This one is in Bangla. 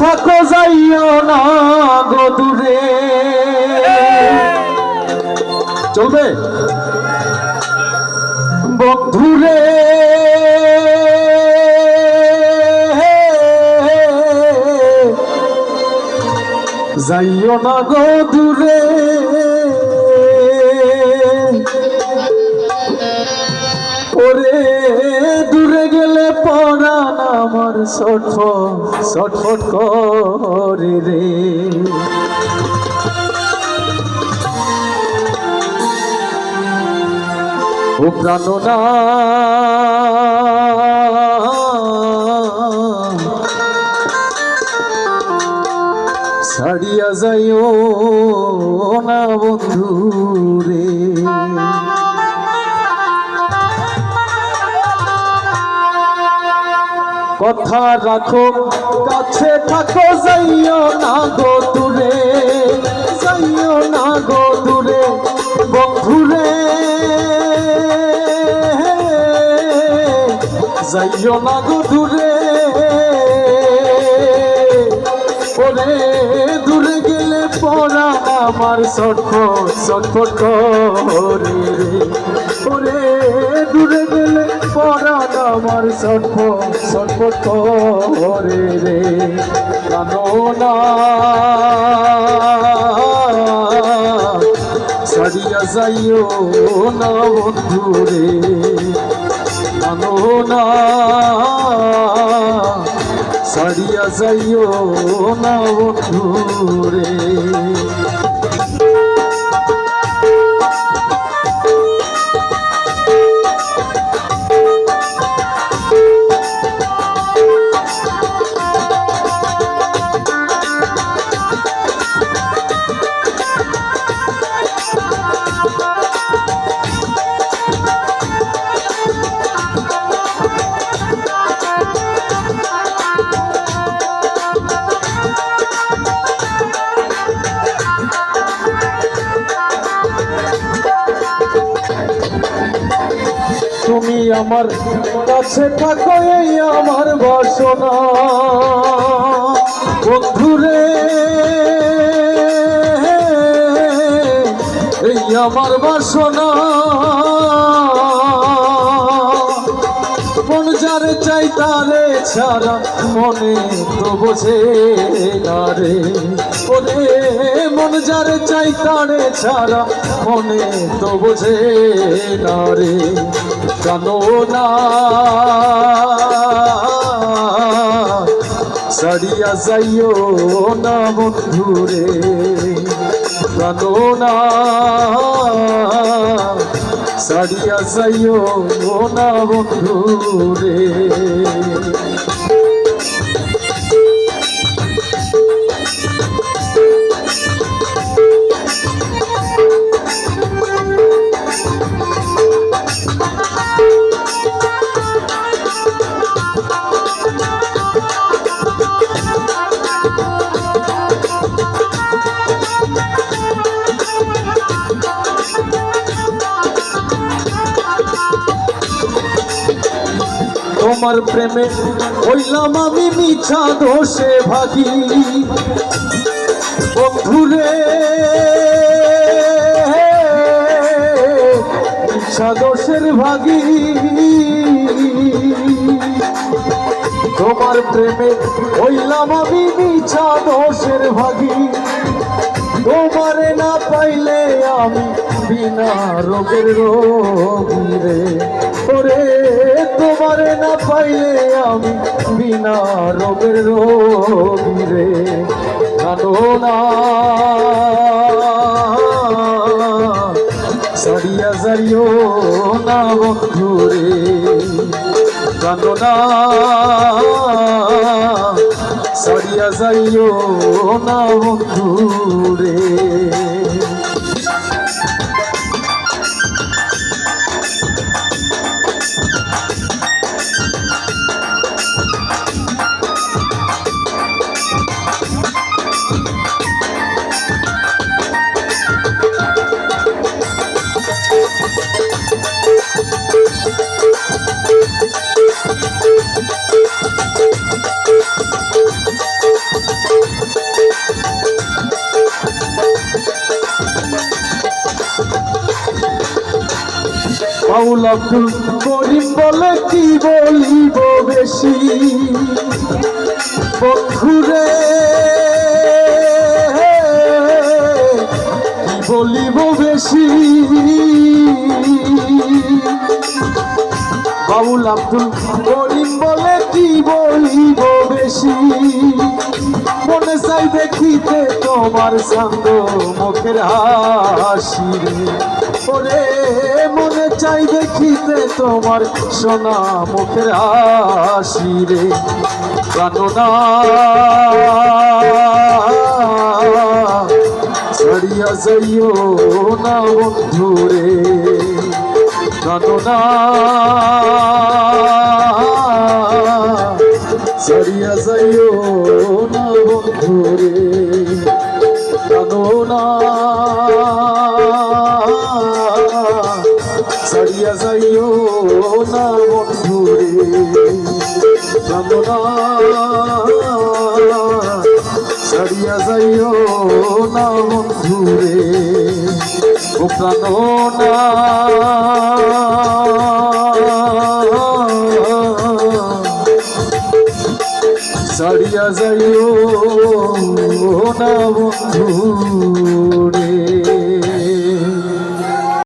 থাকো যাইও না গো দূরে। চলবে বন্ধুরে যাইও না গো দূরে। ওরে দূরে গেলে পরাণ আমার ছটফট ছটফট করে রে। ও প্রাণনা ছাড়িয়া যাইও না বন্ধু রে। কথা রাখো কাছে থাকো যাইও না গো দূরে। যাইও না গো দূরে বন্ধুরে। যাইও না গো দূরে। ওরে দূরে গেলে পড়া আমার ছটফট ছটফট করে রে। ওরে দূরে গেলে পড়া আমার ছটফট ছটফট করে রে। কাননা ছাড়িয়া যাইও না বন্ধুরে। কাননা ছাড়িয়া যাইও না বন্ধুরে। তুমি আমার কাছে থাকো এই আমার বাসনা বন্ধুরে। এই আমার বাসনা মন যারে চাই তারে ছাড়া মনে তো বোঝে না রে। ওরে মন যারে চাই তারে ছাড়া মনে তো বোঝে না রে। কাননা ছাড়িয়া যাইও না বন্ধুরে। কাননা ছাড়িয়া যাইও না বন্ধুরে। তোমার প্রেমে হইলাম আমি মিছা দোষে ভাগী বন্ধুরে। মিছা দোষের ভাগী তোমার প্রেমে হইলাম আমি মিছা দোষের ভাগী। তোমারে না পাইলে আমি বিনা রোগের রোগী রে। ওরে তোমারে না পাইলে আমি বিনা রোগের রোগী রে। কাননা ছাড়িয়া যাইও না বন্ধুরে। কাননা ছাড়িয়া যাইও না বন্ধুরে। বাউল আব্দুল করিম বলে কি বলিব বেশি বন্ধুরে কি বলিব বেশি বাউল আব্দুল করিম বলে কি বলিব বেশি মনে চাই দেখিতে তোমার সঙ্গ মুখের হাসি রে ওরে মনে চাই দেখিতে তোমার সোনা মুখের হাসি রে কাননা ছাড়িয়া যাইও না বন্ধুরে কাননা ছাড়িয়া যাইও না বন্ধুরে কাননা ছাড়িয়া যাইও না বন্ধুরে কাননা ছাড়িয়া যাইও না বন্ধুরে ও কাননা ছাড়িয়া যাইও না বন্ধুরে।